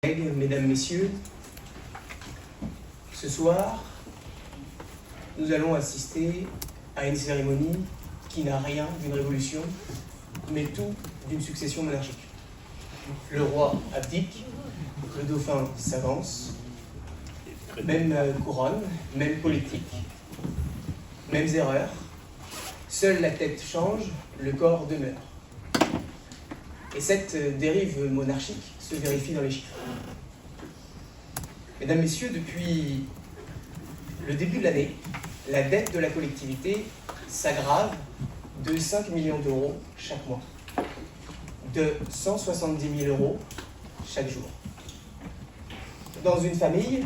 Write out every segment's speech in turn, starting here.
Mesdames, Messieurs, ce soir, nous allons assister à une cérémonie qui n'a rien d'une révolution, mais tout d'une succession monarchique. Le roi abdique, le dauphin s'avance, même couronne, même politique, mêmes erreurs, seule la tête change, le corps demeure. Et cette dérive monarchique se vérifie dans les chiffres. Mesdames, Messieurs, depuis le début de l'année, la dette de la collectivité s'aggrave de 5 millions d'euros chaque mois, de 170 000 euros chaque jour. Dans une famille,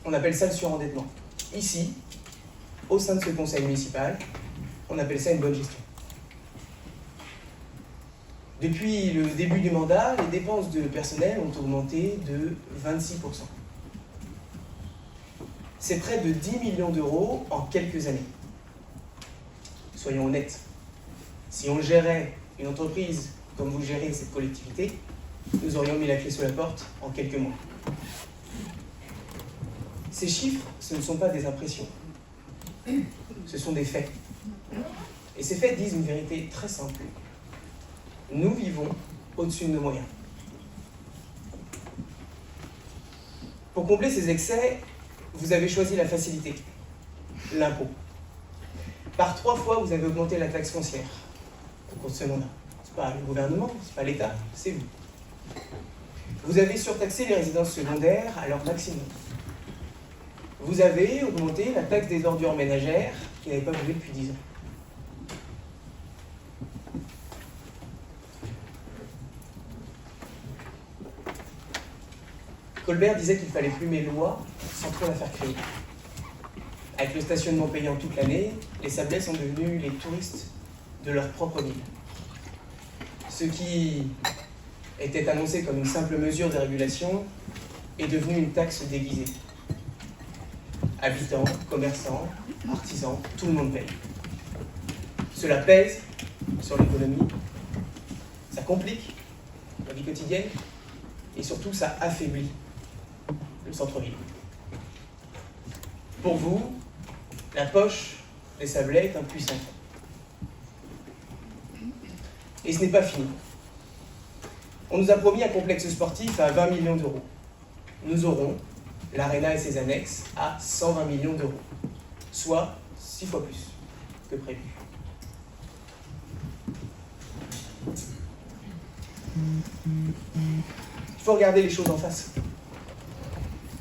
on appelle ça le surendettement. Ici, au sein de ce conseil municipal, on appelle ça une bonne gestion. Depuis le début du mandat, les dépenses de personnel ont augmenté de 26%. C'est près de 10 millions d'euros en quelques années. Soyons honnêtes, si on gérait une entreprise comme vous gérez cette collectivité, nous aurions mis la clé sous la porte en quelques mois. Ces chiffres, ce ne sont pas des impressions, ce sont des faits. Et ces faits disent une vérité très simple. Nous vivons au-dessus de nos moyens. Pour combler ces excès, vous avez choisi la facilité, l'impôt. Par 3 fois, vous avez augmenté la taxe foncière au cours de ce mandat. Ce n'est pas le gouvernement, ce n'est pas l'État, c'est vous. Vous avez surtaxé les résidences secondaires à leur maximum. Vous avez augmenté la taxe des ordures ménagères qui n'avait pas bougé depuis 10 ans. Colbert disait qu'il fallait plumer loi sans trop la faire créer. Avec le stationnement payant toute l'année, les Sablais sont devenus les touristes de leur propre ville. Ce qui était annoncé comme une simple mesure de régulation est devenu une taxe déguisée. Habitants, commerçants, artisans, tout le monde paye. Cela pèse sur l'économie, ça complique la vie quotidienne et surtout ça affaiblit le centre-ville. Pour vous, la poche des Sablais est un puissant frein. Et ce n'est pas fini. On nous a promis un complexe sportif à 20 millions d'euros. Nous aurons l'Arena et ses annexes à 120 millions d'euros, soit 6 fois plus que prévu. Il faut regarder les choses en face.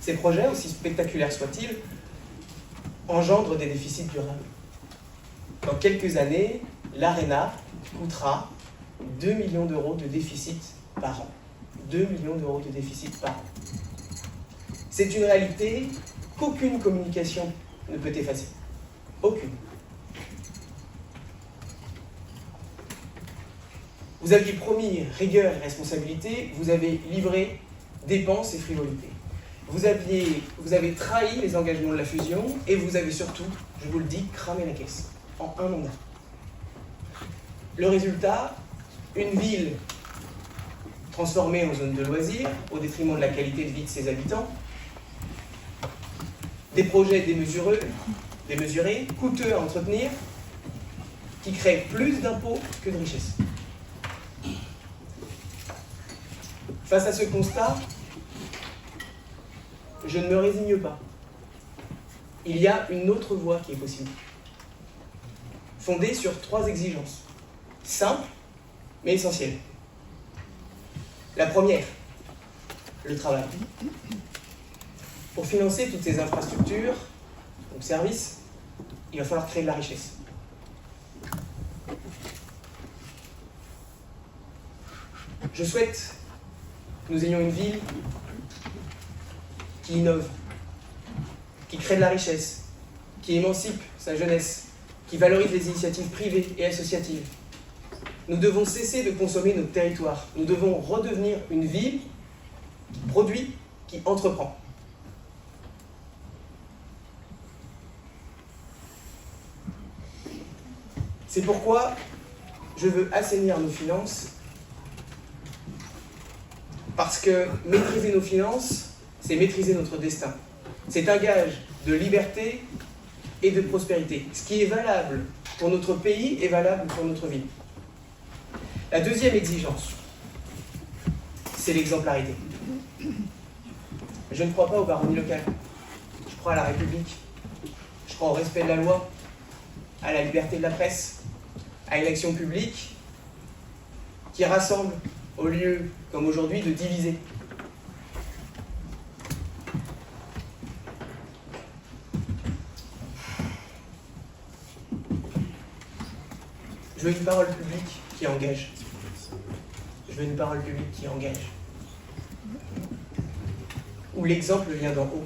Ces projets, aussi spectaculaires soient-ils, engendrent des déficits durables. Dans quelques années, l'Arena coûtera 2 millions d'euros de déficit par an. 2 millions d'euros de déficit par an. C'est une réalité qu'aucune communication ne peut effacer. Aucune. Vous aviez promis rigueur et responsabilité, vous avez livré dépenses et frivolité. Vous avez trahi les engagements de la fusion et vous avez surtout, je vous le dis, cramé la caisse en un mandat. Le résultat, une ville transformée en zone de loisirs au détriment de la qualité de vie de ses habitants, des projets démesurés, coûteux à entretenir, qui créent plus d'impôts que de richesses. Face à ce constat, je ne me résigne pas. Il y a une autre voie qui est possible, fondée sur 3 exigences, simples mais essentielles. La première, le travail. Pour financer toutes ces infrastructures, donc services, il va falloir créer de la richesse. Je souhaite que nous ayons une ville qui innove, qui crée de la richesse, qui émancipe sa jeunesse, qui valorise les initiatives privées et associatives. Nous devons cesser de consommer notre territoire. Nous devons redevenir une ville qui produit, qui entreprend. C'est pourquoi je veux assainir nos finances par Parce que maîtriser nos finances, c'est maîtriser notre destin. C'est un gage de liberté et de prospérité. Ce qui est valable pour notre pays est valable pour notre vie. La deuxième exigence, c'est l'exemplarité. Je ne crois pas aux baronnies locales. Je crois à la République. Je crois au respect de la loi, à la liberté de la presse, à une action publique qui rassemble au lieu, comme aujourd'hui, de diviser. Je veux une parole publique qui engage. Je veux une parole publique qui engage. Où l'exemple vient d'en haut.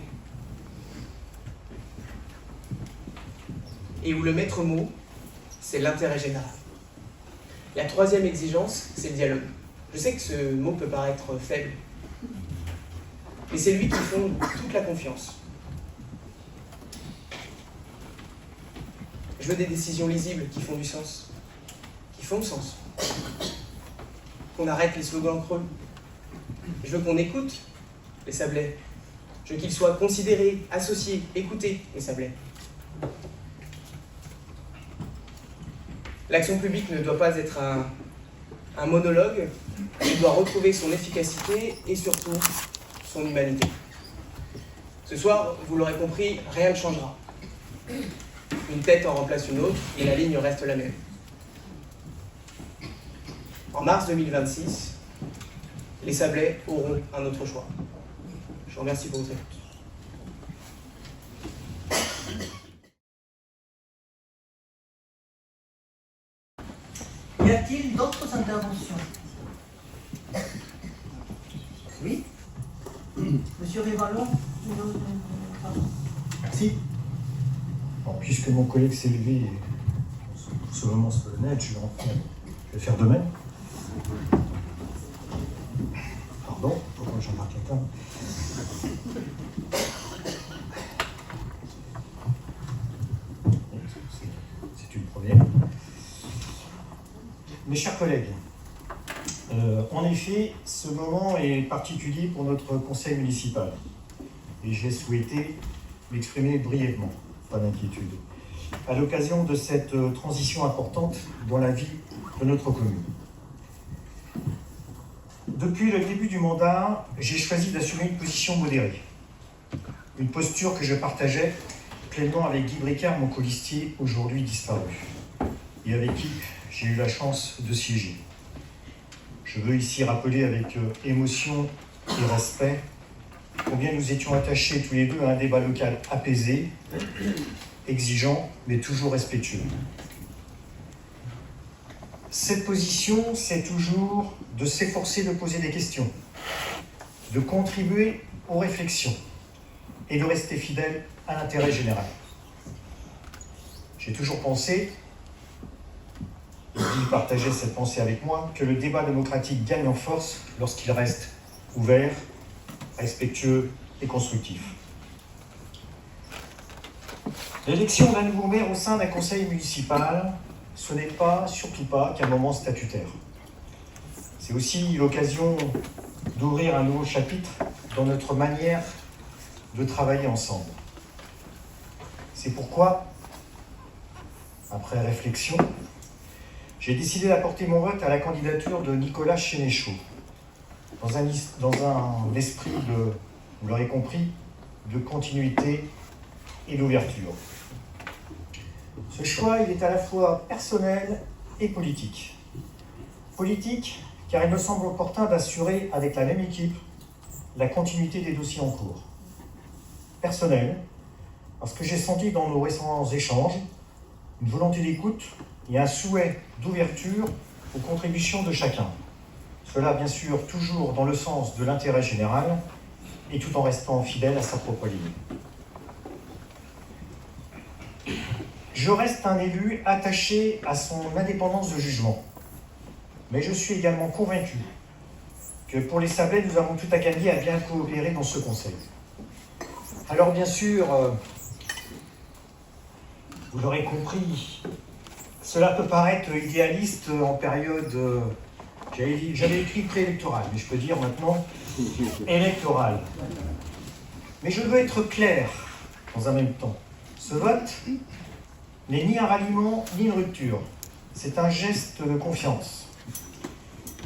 Et où le maître mot, c'est l'intérêt général. La troisième exigence, c'est le dialogue. Je sais que ce mot peut paraître faible, mais c'est lui qui fonde toute la confiance. Je veux des décisions lisibles qui font du sens, qui font sens. Qu'on arrête les slogans creux. Je veux qu'on écoute les Sablais. Je veux qu'ils soient considérés, associés, écoutés, les Sablais. L'action publique ne doit pas être un monologue, elle doit retrouver son efficacité et surtout son humanité. Ce soir, vous l'aurez compris, rien ne changera. Une tête en remplace une autre et la ligne reste la même. En mars 2026, les Sablais auront un autre choix. Je vous remercie pour votre écoute. Y a-t-il d'autres interventions? Oui. Monsieur Révallon? Merci. Bon, puisque mon collègue s'est levé pour ce moment solennel, je vais faire de même. Pardon, pourquoi Jean-Marc Latin? C'est une première. Mes chers collègues, en effet, ce moment est particulier pour notre conseil municipal. Et j'ai souhaité m'exprimer brièvement, pas d'inquiétude, à l'occasion de cette transition importante dans la vie de notre commune. Depuis le début du mandat, j'ai choisi d'assumer une position modérée. Une posture que je partageais pleinement avec Guy Bricard, mon colistier, aujourd'hui disparu, et avec qui j'ai eu la chance de siéger. Je veux ici rappeler avec émotion et respect combien nous étions attachés tous les deux à un débat local apaisé, exigeant, mais toujours respectueux. Cette position, c'est toujours de s'efforcer de poser des questions, de contribuer aux réflexions et de rester fidèle à l'intérêt général. J'ai toujours pensé, et il partageait cette pensée avec moi, que le débat démocratique gagne en force lorsqu'il reste ouvert, respectueux et constructif. L'élection d'un nouveau maire au sein d'un conseil municipal, ce n'est pas, surtout pas, qu'un moment statutaire. C'est aussi l'occasion d'ouvrir un nouveau chapitre dans notre manière de travailler ensemble. C'est pourquoi, après réflexion, j'ai décidé d'apporter mon vote à la candidature de Nicolas Sénéchaud, dans un esprit de, vous l'aurez compris, de continuité et d'ouverture. Ce choix, il est à la fois personnel et politique. Politique, car il me semble opportun d'assurer avec la même équipe la continuité des dossiers en cours. Personnel, parce que j'ai senti dans nos récents échanges une volonté d'écoute et un souhait d'ouverture aux contributions de chacun. Cela, bien sûr, toujours dans le sens de l'intérêt général et tout en restant fidèle à sa propre ligne. Je reste un élu attaché à son indépendance de jugement, mais je suis également convaincu que pour les Sablais, nous avons tout à gagner à bien coopérer dans ce conseil. Alors bien sûr, vous l'aurez compris, cela peut paraître idéaliste en période J'avais écrit préélectoral, mais je peux dire maintenant électoral. Mais je veux être clair dans un même temps. Ce vote n'est ni un ralliement, ni une rupture. C'est un geste de confiance.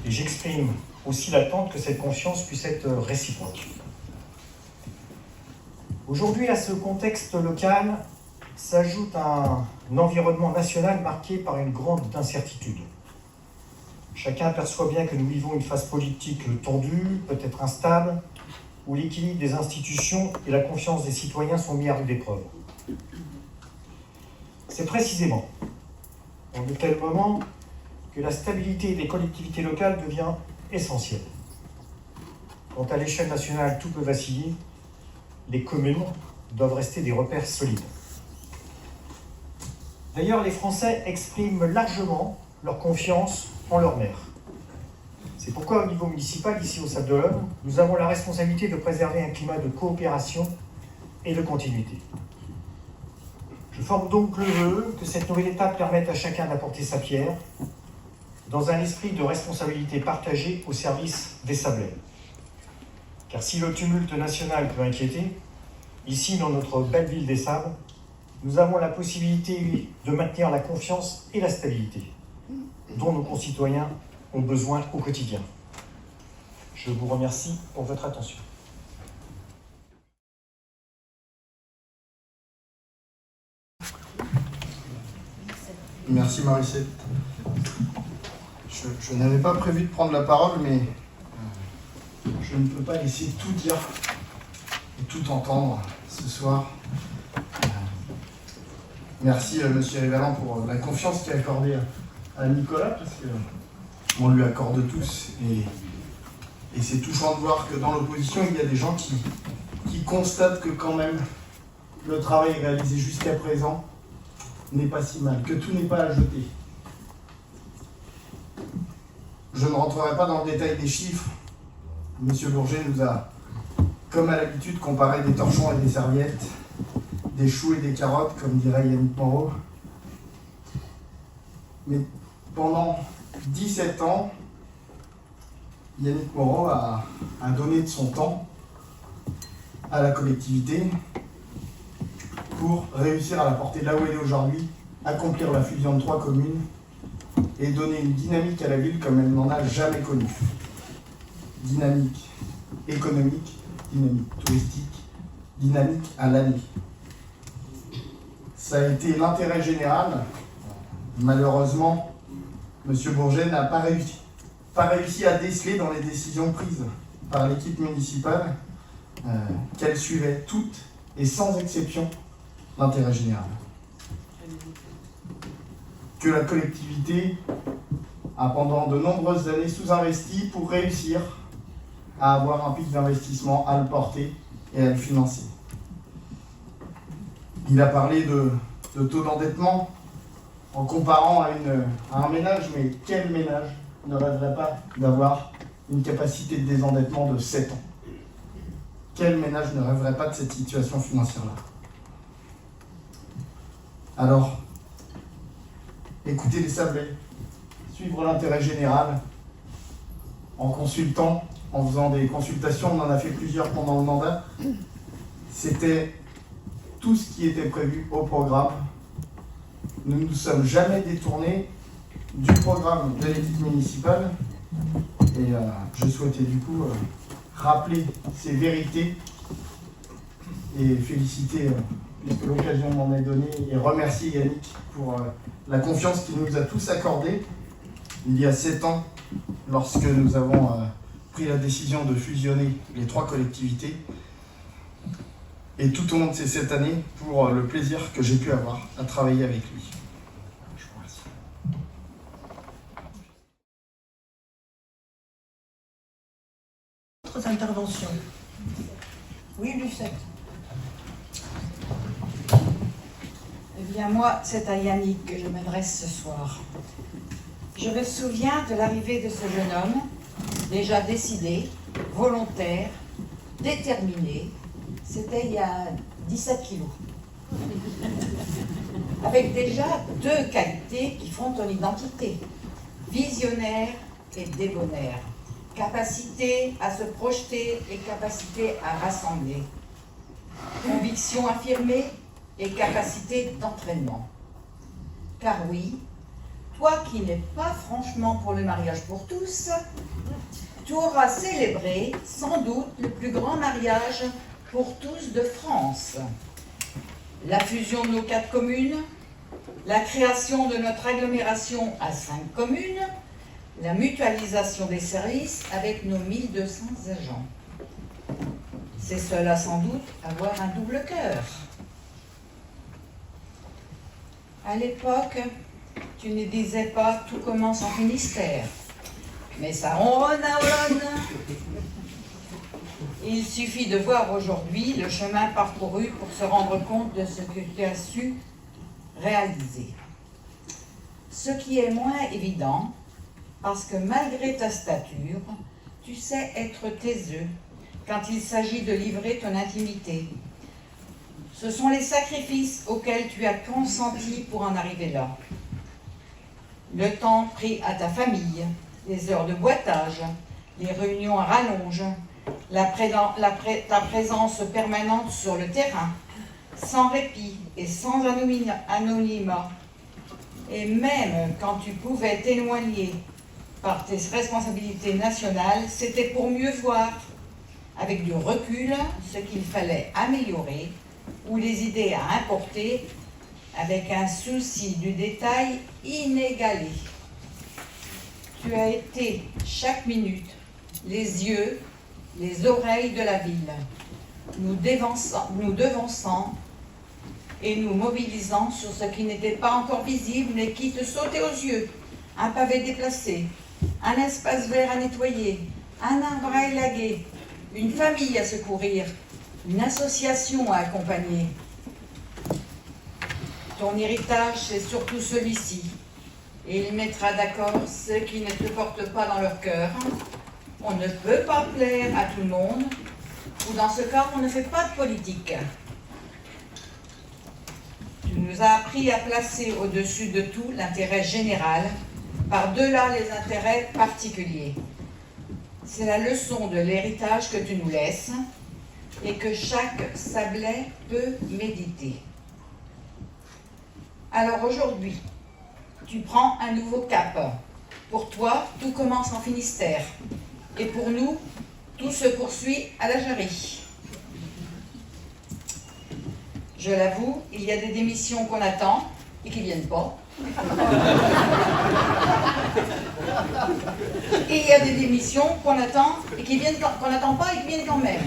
Et j'exprime aussi l'attente que cette confiance puisse être réciproque. Aujourd'hui, à ce contexte local, s'ajoute un environnement national marqué par une grande incertitude. Chacun perçoit bien que nous vivons une phase politique tendue, peut-être instable, où l'équilibre des institutions et la confiance des citoyens sont mis à rude épreuve. C'est précisément en de tels moments que la stabilité des collectivités locales devient essentielle. Quand à l'échelle nationale tout peut vaciller, les communes doivent rester des repères solides. D'ailleurs, les Français expriment largement leur confiance en leur maire. C'est pourquoi, au niveau municipal, ici au Sables-d'Olonne, nous avons la responsabilité de préserver un climat de coopération et de continuité. Je forme donc le vœu que cette nouvelle étape permette à chacun d'apporter sa pierre dans un esprit de responsabilité partagée au service des Sablais. Car si le tumulte national peut inquiéter, ici, dans notre belle ville des Sables, nous avons la possibilité de maintenir la confiance et la stabilité dont nos concitoyens ont besoin au quotidien. Je vous remercie pour votre attention. Merci Maricette. Je n'avais pas prévu de prendre la parole, mais je ne peux pas laisser tout dire et tout entendre ce soir. Merci Monsieur Rivalan pour la confiance qu'il a accordée à Nicolas, parce qu'on lui accorde tous. Et c'est touchant de voir que dans l'opposition, il y a des gens qui constatent que quand même le travail réalisé jusqu'à présent n'est pas si mal, que tout n'est pas à jeter. Je ne rentrerai pas dans le détail des chiffres. Monsieur Bourget nous a, comme à l'habitude, comparé des torchons et des serviettes, des choux et des carottes, comme dirait Yannick Moreau. Mais pendant 17 ans, Yannick Moreau a donné de son temps à la collectivité pour réussir à la porter là où elle est aujourd'hui, accomplir la fusion de 3 communes et donner une dynamique à la ville comme elle n'en a jamais connue. Dynamique économique, dynamique touristique, dynamique à l'année. Ça a été l'intérêt général. Malheureusement, M. Bourget n'a pas réussi à déceler dans les décisions prises par l'équipe municipale qu'elle suivait toutes et sans exception l'intérêt général. Que la collectivité a pendant de nombreuses années sous-investi pour réussir à avoir un pic d'investissement, à le porter et à le financer. Il a parlé de taux d'endettement en comparant à un ménage, mais quel ménage ne rêverait pas d'avoir une capacité de désendettement de 7 ans? Quel ménage ne rêverait pas de cette situation financière-là? Alors, écoutez les Sablais, suivre l'intérêt général en consultant, en faisant des consultations, on en a fait plusieurs pendant le mandat, c'était tout ce qui était prévu au programme. Nous ne nous sommes jamais détournés du programme de l'équipe municipale et je souhaitais du coup rappeler ces vérités et féliciter, puisque l'occasion m'en est donnée, et remercier Yannick pour la confiance qu'il nous a tous accordée il y a 7 ans lorsque nous avons pris la décision de fusionner les 3 collectivités et tout au long de ces 7 années pour le plaisir que j'ai pu avoir à travailler avec lui. Je vous remercie. Autres interventions? Oui, Lucette. Eh bien, moi, c'est à Yannick que je m'adresse ce soir. Je me souviens de l'arrivée de ce jeune homme, déjà décidé, volontaire, déterminé. C'était il y a 17 kilos. Avec déjà 2 qualités qui font ton identité. Visionnaire et débonnaire, capacité à se projeter et capacité à rassembler, conviction affirmée et capacité d'entraînement. Car oui, toi qui n'es pas franchement pour le mariage pour tous, tu auras célébré sans doute le plus grand mariage pour tous de France. La fusion de nos 4 communes, la création de notre agglomération à 5 communes, la mutualisation des services avec nos 1200 agents. C'est cela sans doute avoir un double cœur. À l'époque, tu ne disais pas « tout commence en Finistère », mais ça ronronne à Olonne. Il suffit de voir aujourd'hui le chemin parcouru pour se rendre compte de ce que tu as su réaliser. Ce qui est moins évident, parce que malgré ta stature, tu sais être taiseux quand il s'agit de livrer ton intimité. Ce sont les sacrifices auxquels tu as consenti pour en arriver là. Le temps pris à ta famille, les heures de boitage, les réunions à rallonge, ta présence permanente sur le terrain, sans répit et sans anonymat. Et même quand tu pouvais t'éloigner par tes responsabilités nationales, c'était pour mieux voir, avec du recul, ce qu'il fallait améliorer ou les idées à importer, avec un souci du détail inégalé. Tu as été chaque minute les yeux, les oreilles de la ville, nous devançant et nous mobilisant sur ce qui n'était pas encore visible mais qui te sautait aux yeux. Un pavé déplacé, un espace vert à nettoyer, un arbre à élaguer, une famille à secourir, une association à accompagner. Ton héritage, c'est surtout celui-ci. Et il mettra d'accord ceux qui ne te portent pas dans leur cœur. On ne peut pas plaire à tout le monde, ou dans ce cas, on ne fait pas de politique. Tu nous as appris à placer au-dessus de tout l'intérêt général, par-delà les intérêts particuliers. C'est la leçon de l'héritage que tu nous laisses et que chaque Sablais peut méditer. Alors aujourd'hui, tu prends un nouveau cap. Pour toi, tout commence en Finistère. Et pour nous, tout se poursuit à la Jarry. Je l'avoue, il y a des démissions qu'on attend et qui ne viennent pas. Et il y a des démissions qu'on attend et qu'on n'attend pas et qui viennent quand même.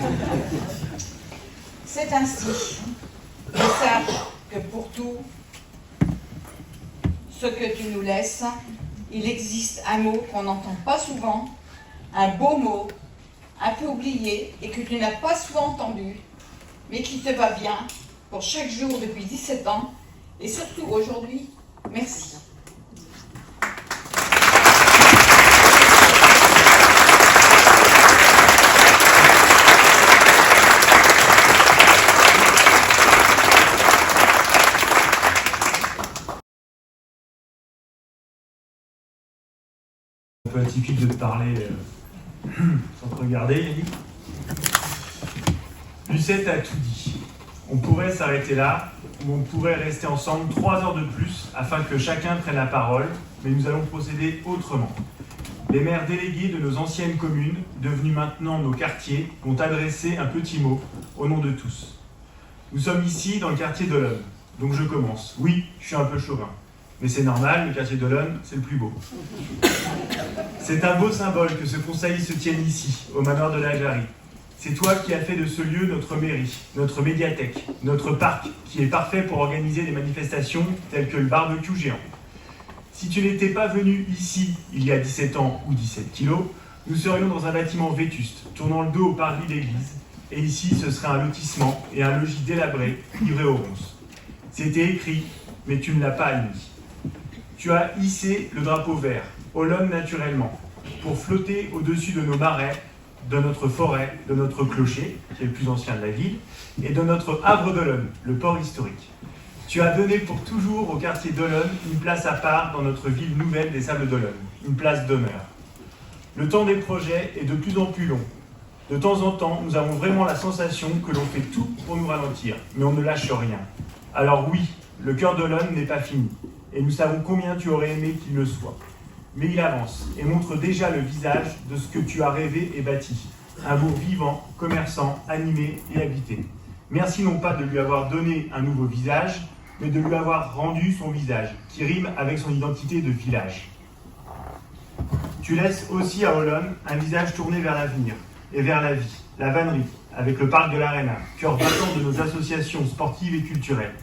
C'est ainsi. Mais sache que pour tout ce que tu nous laisses, il existe un mot qu'on n'entend pas souvent, un beau mot, un peu oublié et que tu n'as pas souvent entendu, mais qui te va bien pour chaque jour depuis 17 ans et surtout aujourd'hui, merci. Un peu atypique de te parler sans te regarder, Yannick. Lucette a tout dit. On pourrait s'arrêter là, ou on pourrait rester ensemble 3 heures de plus afin que chacun prenne la parole, mais nous allons procéder autrement. Les maires délégués de nos anciennes communes, devenus maintenant nos quartiers, vont adresser un petit mot au nom de tous. Nous sommes ici dans le quartier d'Olonne, donc je commence. Oui, je suis un peu chauvin. Mais c'est normal, le quartier d'Olonne, c'est le plus beau. C'est un beau symbole que ce conseil se tienne ici, au manoir de la Jarry. C'est toi qui as fait de ce lieu notre mairie, notre médiathèque, notre parc, qui est parfait pour organiser des manifestations telles que le barbecue géant. Si tu n'étais pas venu ici, il y a 17 ans ou 17 kilos, nous serions dans un bâtiment vétuste, tournant le dos au parvis d'église, et ici ce serait un lotissement et un logis délabré, livré aux ronces. C'était écrit, mais tu ne l'as pas admis. Tu as hissé le drapeau vert, Olonne naturellement, pour flotter au-dessus de nos marais, de notre forêt, de notre clocher, qui est le plus ancien de la ville, et de notre havre d'Olonne, le port historique. Tu as donné pour toujours au quartier d'Olonne une place à part dans notre ville nouvelle des Sables d'Olonne, une place d'honneur. Le temps des projets est de plus en plus long. De temps en temps, nous avons vraiment la sensation que l'on fait tout pour nous ralentir, mais on ne lâche rien. Alors oui, le cœur d'Olonne n'est pas fini, et nous savons combien tu aurais aimé qu'il le soit. Mais il avance et montre déjà le visage de ce que tu as rêvé et bâti. Un bourg vivant, commerçant, animé et habité. Merci non pas de lui avoir donné un nouveau visage, mais de lui avoir rendu son visage, qui rime avec son identité de village. Tu laisses aussi à Olonne un visage tourné vers l'avenir et vers la vie, la vannerie, avec le parc de l'Arena, cœur battant de nos associations sportives et culturelles,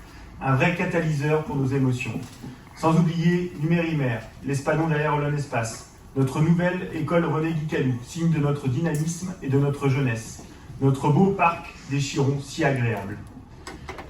un vrai catalyseur pour nos émotions. Sans oublier Numérimer, l'espadon derrière Olonne Espace, notre nouvelle école René Guicalou, signe de notre dynamisme et de notre jeunesse, notre beau parc des Chirons si agréable.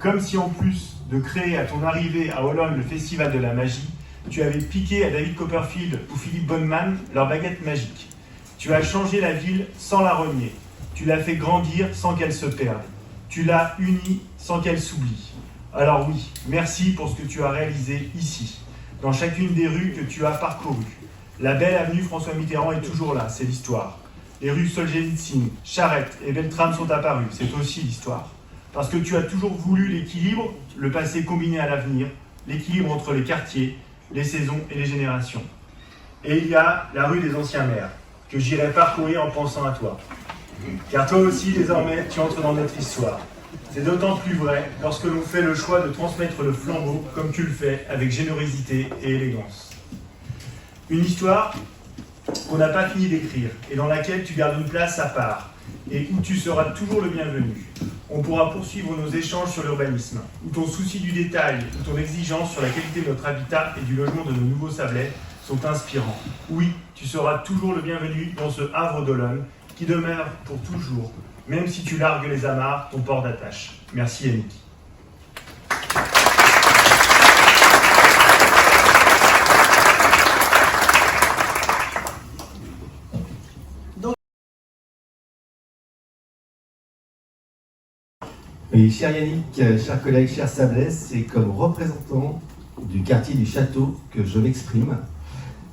Comme si en plus de créer à ton arrivée à Olonne le Festival de la Magie, tu avais piqué à David Copperfield ou Philippe Bonneman leur baguette magique. Tu as changé la ville sans la renier. Tu l'as fait grandir sans qu'elle se perde. Tu l'as unie sans qu'elle s'oublie. Alors oui, merci pour ce que tu as réalisé ici, dans chacune des rues que tu as parcourues. La belle avenue François Mitterrand est toujours là, c'est l'histoire. Les rues Solzhenitsyn, Charette et Beltrame sont apparues, c'est aussi l'histoire. Parce que tu as toujours voulu l'équilibre, le passé combiné à l'avenir, l'équilibre entre les quartiers, les saisons et les générations. Et il y a la rue des anciens maires, que j'irai parcourir en pensant à toi. Car toi aussi, désormais, tu entres dans notre histoire. C'est d'autant plus vrai lorsque l'on fait le choix de transmettre le flambeau comme tu le fais, avec générosité et élégance. Une histoire qu'on n'a pas fini d'écrire et dans laquelle tu gardes une place à part et où tu seras toujours le bienvenu. On pourra poursuivre nos échanges sur l'urbanisme, où ton souci du détail, ou ton exigence sur la qualité de notre habitat et du logement de nos nouveaux sablets sont inspirants. Oui, tu seras toujours le bienvenu dans ce havre d'Olonne qui demeure pour toujours, même si tu largues les amarres, ton port d'attache. Merci Yannick. Et cher Yannick, chers collègues, chers Sablais, c'est comme représentant du quartier du Château que je m'exprime.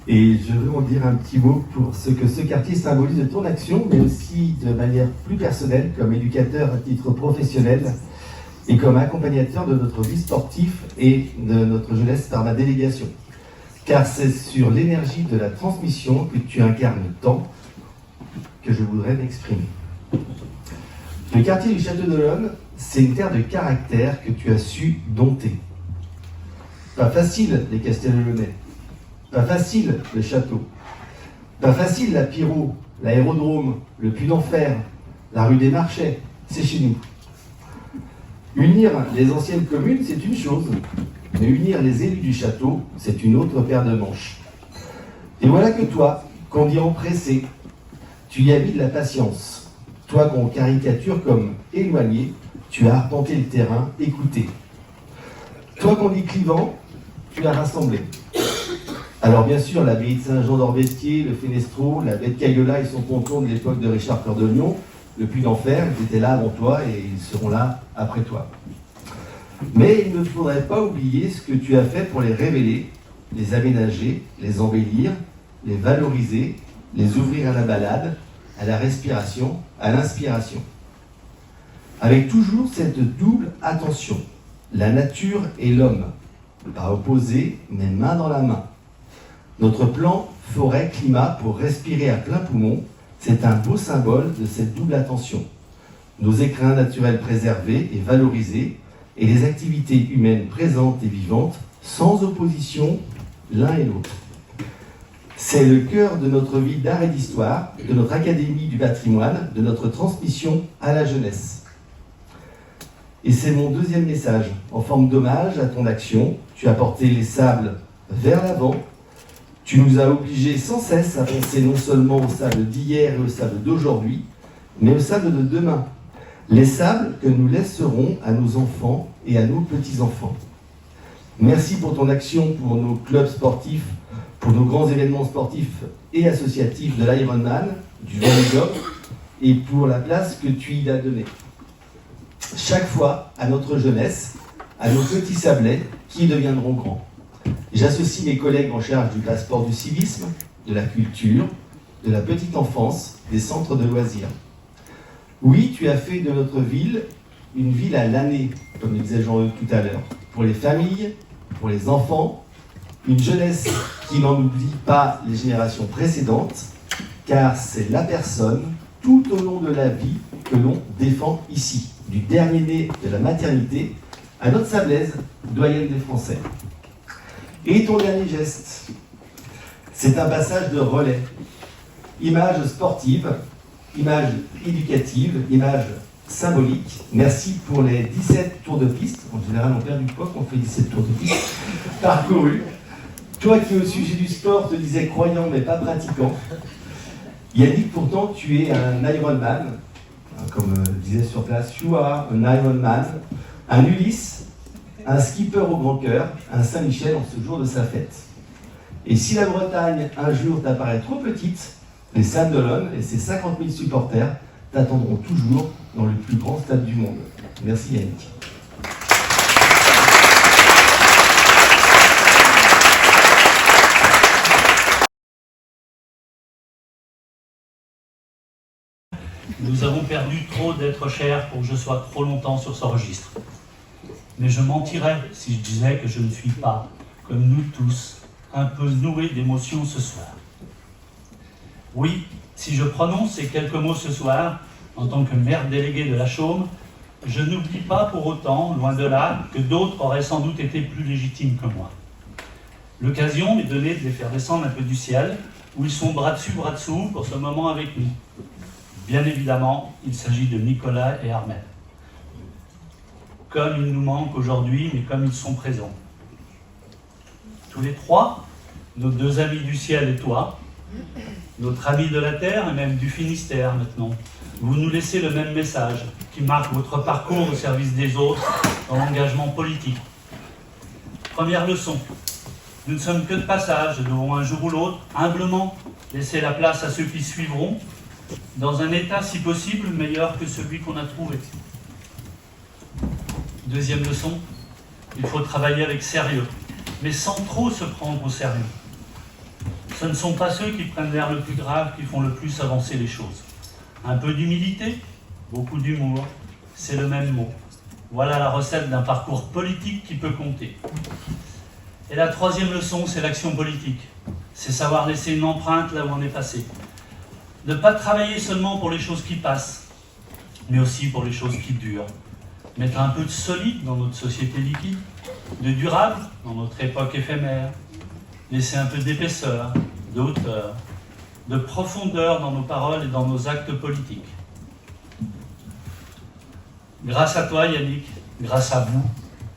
Et je veux en dire un petit mot pour ce que ce quartier symbolise de ton action, mais aussi de manière plus personnelle, comme éducateur à titre professionnel et comme accompagnateur de notre vie sportive et de notre jeunesse par ma délégation. Car c'est sur l'énergie de la transmission que tu incarnes tant que je voudrais m'exprimer. Le quartier du Château d'Olonne, c'est une terre de caractère que tu as su dompter. Pas facile les Castellolonnais, pas facile le château, pas facile la Pirot, l'aérodrome, le Puy d'Enfer, la rue des Marchais, c'est chez nous. Unir les anciennes communes, c'est une chose, mais unir les élus du château, c'est une autre paire de manches. Et voilà que toi, qu'on dit empressé, tu y as mis de la patience. Toi qu'on caricature comme éloigné, tu as arpenté le terrain, écouté. Toi qu'on dit clivant, tu as rassemblé. Alors bien sûr, l'abbaye de Saint-Jean d'Orbestier, le Fenestro, la baie de Cayola et son ponton de l'époque de Richard Cœur de Lion, le Puy d'Enfer, ils étaient là avant toi et ils seront là après toi. Mais il ne faudrait pas oublier ce que tu as fait pour les révéler, les aménager, les embellir, les valoriser, les ouvrir à la balade, à la respiration, à l'inspiration. Avec toujours cette double attention, la nature et l'homme, pas opposés, mais main dans la main. Notre plan forêt-climat pour respirer à plein poumon, c'est un beau symbole de cette double attention. Nos écrins naturels préservés et valorisés, et les activités humaines présentes et vivantes, sans opposition l'un et l'autre. C'est le cœur de notre vie d'art et d'histoire, de notre Académie du patrimoine, de notre transmission à la jeunesse. Et c'est mon deuxième message, en forme d'hommage à ton action. Tu as porté les sables vers l'avant. Tu nous as obligés sans cesse à penser non seulement aux sables d'hier et aux sables d'aujourd'hui, mais aux sables de demain. Les sables que nous laisserons à nos enfants et à nos petits-enfants. Merci pour ton action pour nos clubs sportifs, pour nos grands événements sportifs et associatifs de l'Ironman, du Vendée et pour la place que tu y as donnée. Chaque fois à notre jeunesse, à nos petits sablets qui deviendront grands. J'associe mes collègues en charge du passeport du civisme, de la culture, de la petite enfance, des centres de loisirs. Oui, tu as fait de notre ville une ville à l'année, comme le disait Jean-Eudes tout à l'heure, pour les familles, pour les enfants, une jeunesse qui n'en oublie pas les générations précédentes, car c'est la personne, tout au long de la vie, que l'on défend ici, du dernier-né de la maternité à notre Sablaise, doyenne des Français. Et ton dernier geste, c'est un passage de relais. Image sportive, image éducative, image symbolique. Merci pour les 17 tours de piste. En général, on perd du poids quand on fait 17 tours de piste parcourus. Toi qui, au sujet du sport, te disais croyant mais pas pratiquant. Yannick, pourtant, tu es un Ironman. Comme disait sur place, you are an Ironman, un Ulysse, un skipper au grand cœur, un Saint-Michel en ce jour de sa fête. Et si la Bretagne, un jour, t'apparaît trop petite, les Sables d'Olonne et ses 50 000 supporters t'attendront toujours dans le plus grand stade du monde. Merci Yannick. Nous avons perdu trop d'êtres chers pour que je sois trop longtemps sur ce registre. Mais je mentirais si je disais que je ne suis pas, comme nous tous, un peu noué d'émotions ce soir. Oui, si je prononce ces quelques mots ce soir, en tant que maire délégué de la Chaume, je n'oublie pas pour autant, loin de là, que d'autres auraient sans doute été plus légitimes que moi. L'occasion m'est donnée de les faire descendre un peu du ciel, où ils sont bras dessus, bras dessous pour ce moment avec nous. Bien évidemment, il s'agit de Nicolas et Armel. Comme ils nous manquent aujourd'hui, mais comme ils sont présents. Tous les trois, nos deux amis du ciel et toi, notre ami de la terre et même du Finistère maintenant, vous nous laissez le même message qui marque votre parcours au service des autres dans l'engagement politique. Première leçon, nous ne sommes que de passage, nous devons un jour ou l'autre, humblement, laisser la place à ceux qui suivront, dans un état si possible meilleur que celui qu'on a trouvé. Deuxième leçon, il faut travailler avec sérieux, mais sans trop se prendre au sérieux. Ce ne sont pas ceux qui prennent l'air le plus grave qui font le plus avancer les choses. Un peu d'humilité, beaucoup d'humour, c'est le même mot. Voilà la recette d'un parcours politique qui peut compter. Et la troisième leçon, c'est l'action politique. C'est savoir laisser une empreinte là où on est passé. Ne pas travailler seulement pour les choses qui passent, mais aussi pour les choses qui durent. Mettre un peu de solide dans notre société liquide, de durable dans notre époque éphémère, laisser un peu d'épaisseur, de hauteur, de profondeur dans nos paroles et dans nos actes politiques. Grâce à toi, Yannick, grâce à vous,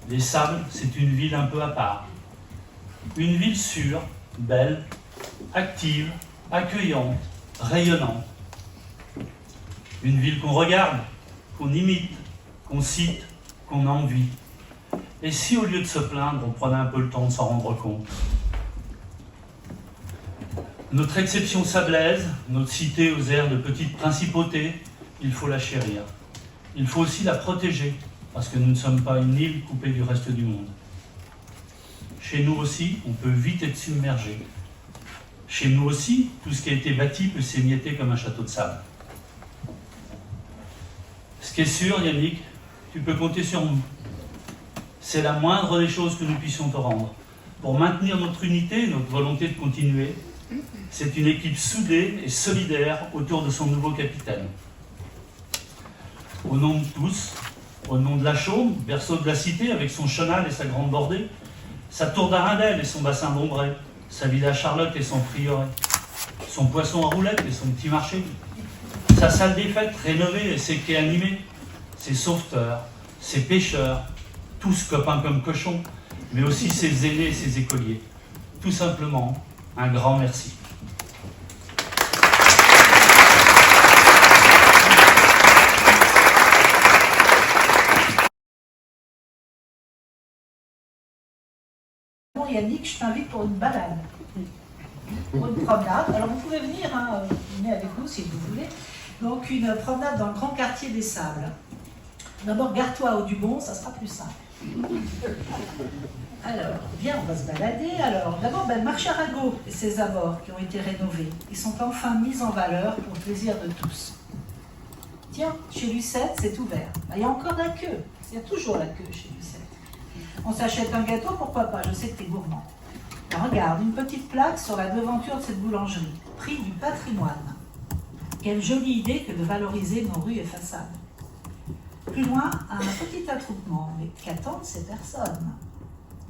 Les Sables, c'est une ville un peu à part. Une ville sûre, belle, active, accueillante, rayonnante. Une ville qu'on regarde, qu'on imite, qu'on cite, qu'on envie. Et si au lieu de se plaindre, on prenait un peu le temps de s'en rendre compte? Notre exception sablaise, notre cité aux airs de petite principauté, il faut la chérir. Il faut aussi la protéger, parce que nous ne sommes pas une île coupée du reste du monde. Chez nous aussi, on peut vite être submergé. Chez nous aussi, tout ce qui a été bâti peut s'émietter comme un château de sable. Ce qui est sûr, Yannick, tu peux compter sur nous. C'est la moindre des choses que nous puissions te rendre. Pour maintenir notre unité, notre volonté de continuer, c'est une équipe soudée et solidaire autour de son nouveau capitaine. Au nom de tous, au nom de la Chaume, berceau de la cité avec son chenal et sa grande bordée, sa tour d'Arundel et son bassin d'Ombray, sa villa Charlotte et son prieuré, son poisson à roulettes et son petit marché, sa salle des fêtes rénovée et ses quais animés, ses sauveteurs, ses pêcheurs, tous copains comme cochons, mais aussi ses aînés et ses écoliers. Tout simplement, un grand merci. Yannick, je t'invite pour une balade, pour une promenade. Alors vous pouvez venir, hein, venez avec nous si vous voulez. Donc une promenade dans le grand quartier des Sables. D'abord, gare-toi au Dubon, ça sera plus simple. Alors, bien, on va se balader. Alors, d'abord, le marché Arago et ses abords qui ont été rénovés. Ils sont enfin mis en valeur pour le plaisir de tous. Tiens, chez Lucette, c'est ouvert. Il y a encore la queue. Il y a toujours la queue chez Lucette. On s'achète un gâteau, pourquoi pas? Je sais que t'es gourmand. Alors, regarde, une petite plaque sur la devanture de cette boulangerie. Prix du patrimoine. Quelle jolie idée que de valoriser nos rues et façades. Plus loin, un petit attroupement. Mais qu'attendent ces personnes?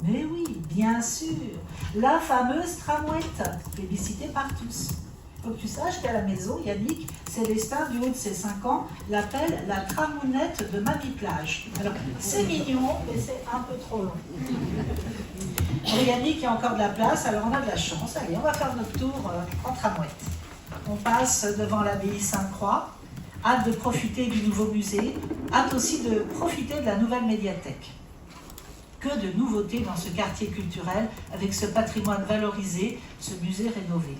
Mais oui, bien sûr, la fameuse tramouette, plébiscitée par tous. Il faut que tu saches qu'à la maison, Yannick, Célestin, du haut de ses 5 ans, l'appelle la tramounette de Mamie Plage. Alors, c'est mignon, mais c'est un peu trop long. Pour Yannick, il y a encore de la place, alors on a de la chance. Allez, on va faire notre tour en tramouette. On passe devant l'abbaye Sainte-Croix, hâte de profiter du nouveau musée, hâte aussi de profiter de la nouvelle médiathèque. Que de nouveautés dans ce quartier culturel, avec ce patrimoine valorisé, ce musée rénové.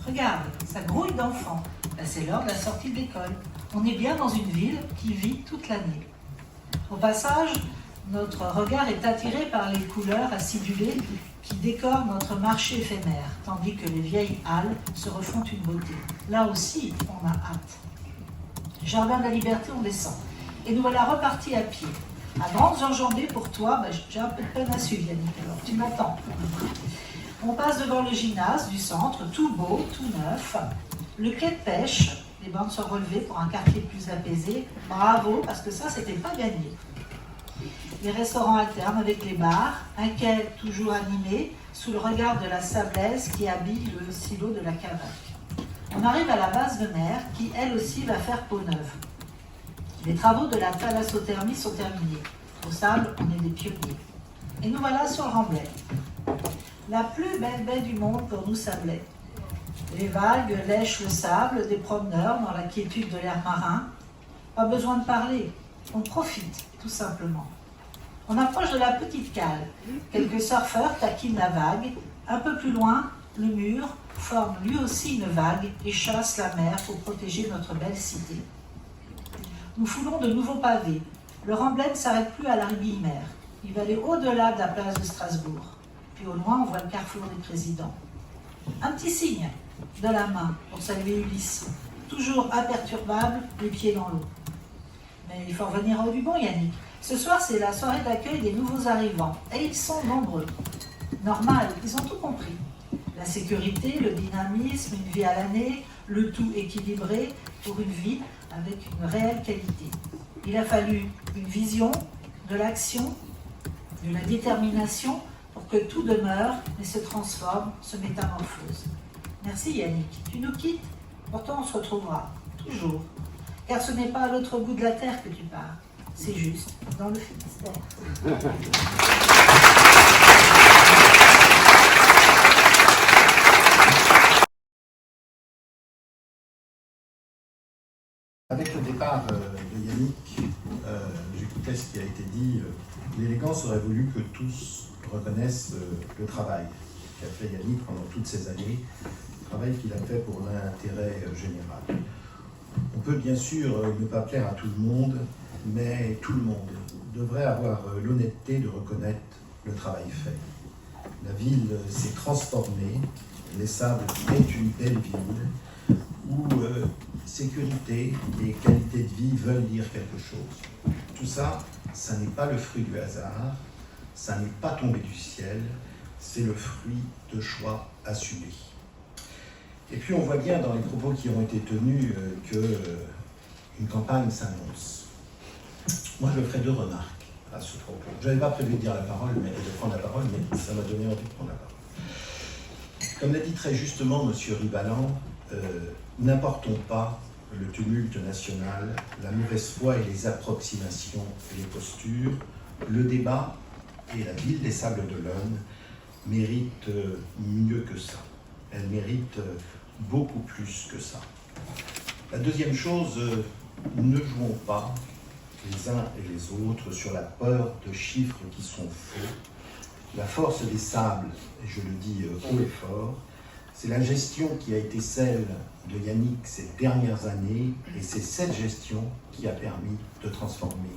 Regarde, ça grouille d'enfants. Ben, c'est l'heure de la sortie de l'école. On est bien dans une ville qui vit toute l'année. Au passage, notre regard est attiré par les couleurs acidulées qui décorent notre marché éphémère, tandis que les vieilles halles se refont une beauté. Là aussi, on a hâte. Jardin de la Liberté, on descend. Et nous voilà repartis à pied. À grandes enjambées pour toi, j'ai un peu de peine à suivre, Yannick, alors tu m'attends. On passe devant le gymnase du centre, tout beau, tout neuf. Le quai de pêche, les bandes sont relevées pour un quartier plus apaisé. Bravo, parce que ça, c'était pas gagné. Les restaurants alternent avec les bars, un quai toujours animé, sous le regard de la sablaise qui habille le silo de la Cavaque. On arrive à la base de mer, qui elle aussi va faire peau neuve. Les travaux de la thalassothermie sont terminés. Au sable, on est des pionniers. Et nous voilà sur le Remblai. La plus belle baie du monde pour nous, Sablais. Les vagues lèchent le sable des promeneurs dans la quiétude de l'air marin. Pas besoin de parler, on profite, tout simplement. On approche de la petite cale. Quelques surfeurs taquinent la vague. Un peu plus loin, le mur forme lui aussi une vague et chasse la mer pour protéger notre belle cité. Nous foulons de nouveaux pavés. Le Remblai ne s'arrête plus à la Rivière. Il va aller au-delà de la place de Strasbourg. Puis au loin, on voit le carrefour des présidents. Un petit signe de la main pour saluer Ulysse. Toujours imperturbable, les pieds dans l'eau. Mais il faut revenir au du bon, Yannick. Ce soir, c'est la soirée d'accueil des nouveaux arrivants. Et ils sont nombreux. Normal, ils ont tout compris. La sécurité, le dynamisme, une vie à l'année, le tout équilibré pour une vie avec une réelle qualité. Il a fallu une vision, de l'action, de la détermination pour que tout demeure et se transforme, se métamorphose. Merci Yannick. Tu nous quittes, pourtant on se retrouvera, toujours. Car ce n'est pas à l'autre bout de la terre que tu pars, c'est juste dans le Finistère. Avec le départ de Yannick, j'écoutais ce qui a été dit. L'élégance aurait voulu que tous reconnaissent le travail qu'a fait Yannick pendant toutes ces années, le travail qu'il a fait pour l'intérêt général. On peut bien sûr ne pas plaire à tout le monde, mais tout le monde devrait avoir l'honnêteté de reconnaître le travail fait. La ville s'est transformée, Les Sables est une belle ville, où sécurité et qualité de vie veulent dire quelque chose. Tout ça, ça n'est pas le fruit du hasard, ça n'est pas tombé du ciel, c'est le fruit de choix assumés. Et puis on voit bien dans les propos qui ont été tenus qu'une campagne s'annonce. Moi je ferai 2 remarques à ce propos. Je n'avais pas prévu de dire la parole, mais de prendre la parole, mais ça m'a donné envie de prendre la parole. Comme l'a dit très justement M. Ribalan, n'importons pas le tumulte national, la mauvaise foi et les approximations et les postures. Le débat et la ville des Sables-d'Olonne méritent mieux que ça. Elle mérite beaucoup plus que ça. La deuxième chose, ne jouons pas les uns et les autres sur la peur de chiffres qui sont faux. La force des Sables, et je le dis haut et fort, c'est la gestion qui a été celle de Yannick ces dernières années, et c'est cette gestion qui a permis de transformer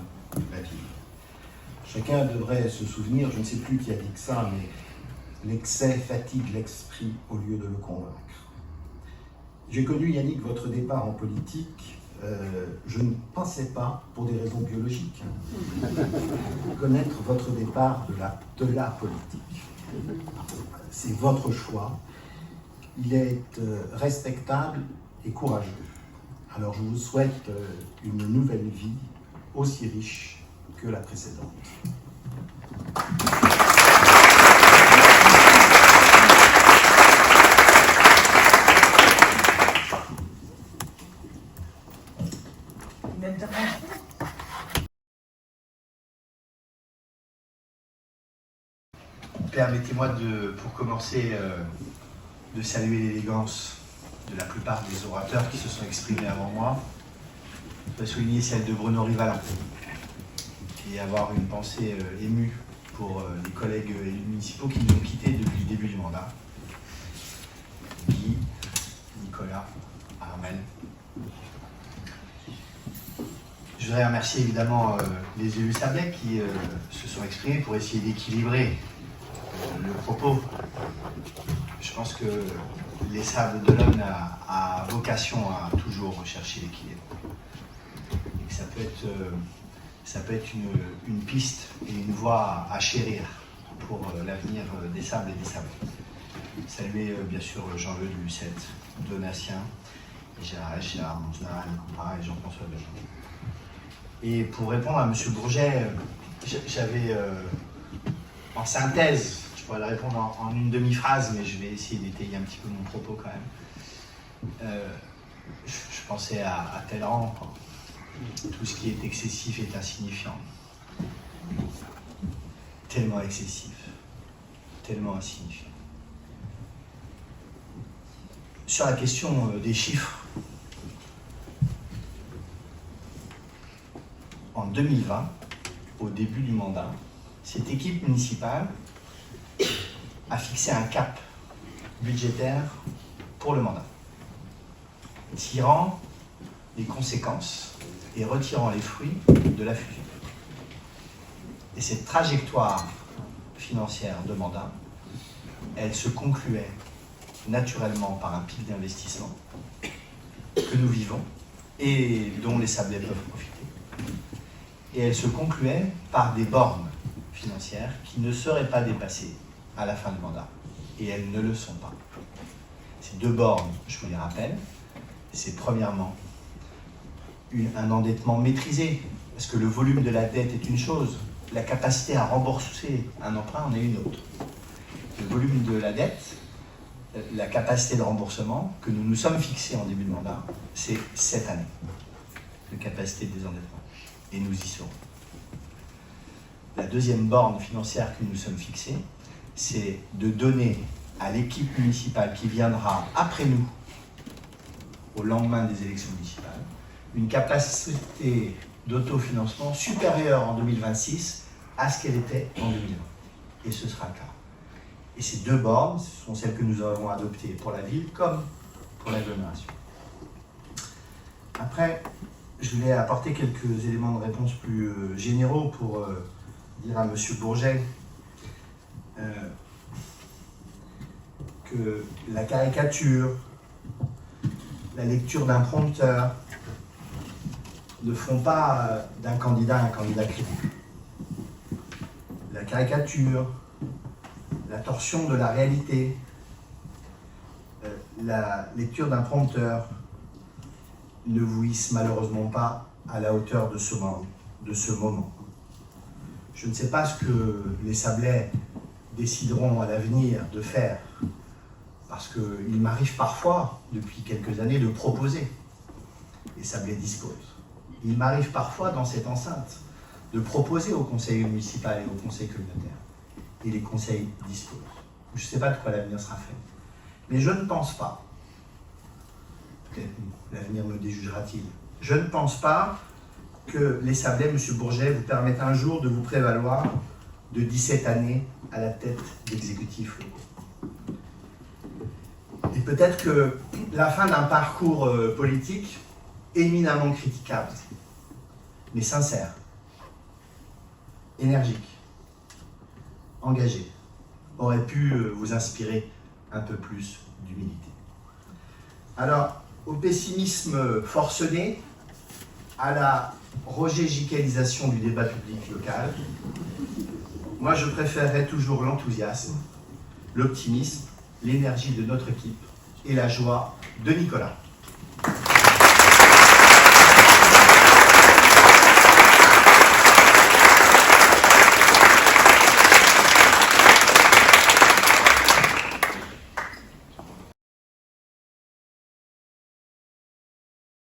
la ville. Chacun devrait se souvenir, je ne sais plus qui a dit que ça, mais l'excès fatigue l'esprit au lieu de le convaincre. J'ai connu, Yannick, votre départ en politique. Je ne pensais pas, pour des raisons biologiques, connaître votre départ de la politique. C'est votre choix. Il est respectable et courageux. Alors je vous souhaite une nouvelle vie aussi riche que la précédente. Permettez-moi pour commencer, de saluer l'élégance de la plupart des orateurs qui se sont exprimés avant moi. Je vais souligner celle de Bruno Rivalan et avoir une pensée émue pour les collègues élus municipaux qui nous ont quittés depuis le début du mandat. Guy, Nicolas, Armel. Je voudrais remercier évidemment les élus sablais qui se sont exprimés pour essayer d'équilibrer le propos. Je pense que les Sables d'Olonne a vocation à toujours rechercher l'équilibre. Et que ça peut être une piste et une voie à chérir pour l'avenir des Sables et des Sables. Saluer bien sûr Jean-Le de Lucette, Donatien, Gérard Richard, Mongenaran, pareil, Jean-François Bergeron. Et pour répondre à M. Bourget, j'avais en synthèse, je pourrais le répondre en une demi-phrase, mais je vais essayer d'étayer un petit peu mon propos quand même. Je pensais à Talleyrand, quoi. Tout ce qui est excessif est insignifiant. Tellement excessif, tellement insignifiant. Sur la question des chiffres, en 2020, au début du mandat, cette équipe municipale a fixé un cap budgétaire pour le mandat, tirant les conséquences et retirant les fruits de la fusion. Et cette trajectoire financière de mandat, elle se concluait naturellement par un pic d'investissement que nous vivons et dont les Sablais peuvent profiter. Et elle se concluait par des bornes financières qui ne seraient pas dépassées à la fin du mandat. Et elles ne le sont pas. Ces deux bornes, je vous les rappelle, c'est premièrement un endettement maîtrisé, parce que le volume de la dette est une chose, la capacité à rembourser un emprunt en est une autre. Le volume de la dette, la capacité de remboursement que nous nous sommes fixés en début de mandat, c'est cette année, de capacité de désendettement. Et nous y serons. La deuxième borne financière que nous sommes fixés, c'est de donner à l'équipe municipale qui viendra après nous, au lendemain des élections municipales, une capacité d'autofinancement supérieure en 2026 à ce qu'elle était en 2020. Et ce sera le cas. Et ces deux bornes, ce sont celles que nous avons adoptées pour la ville comme pour l'agglomération. Après, je voulais apporter quelques éléments de réponse plus généraux pour dire à M. Bourget que la caricature, la lecture d'un prompteur ne font pas d'un candidat un candidat crédible. La caricature, la torsion de la réalité, la lecture d'un prompteur ne vous hisse malheureusement pas à la hauteur de ce moment. Je ne sais pas ce que les Sablais décideront à l'avenir de faire, parce qu'il m'arrive parfois, depuis quelques années, de proposer. Les Sablais disposent. Il m'arrive parfois, dans cette enceinte, de proposer au conseil municipal et au conseil communautaire. Et les conseils disposent. Je ne sais pas de quoi l'avenir sera fait. Mais je ne pense pas, peut-être l'avenir me déjugera-t-il, je ne pense pas que les Sablais, M. Bourget, vous permettent un jour de vous prévaloir de 17 années à la tête d'exécutifs locaux. Et peut-être que la fin d'un parcours politique éminemment critiquable, mais sincère, énergique, engagé, aurait pu vous inspirer un peu plus d'humilité. Alors, au pessimisme forcené, à la roger-gicalisation du débat public local, moi je préférerais toujours l'enthousiasme, l'optimisme, l'énergie de notre équipe et la joie de Nicolas.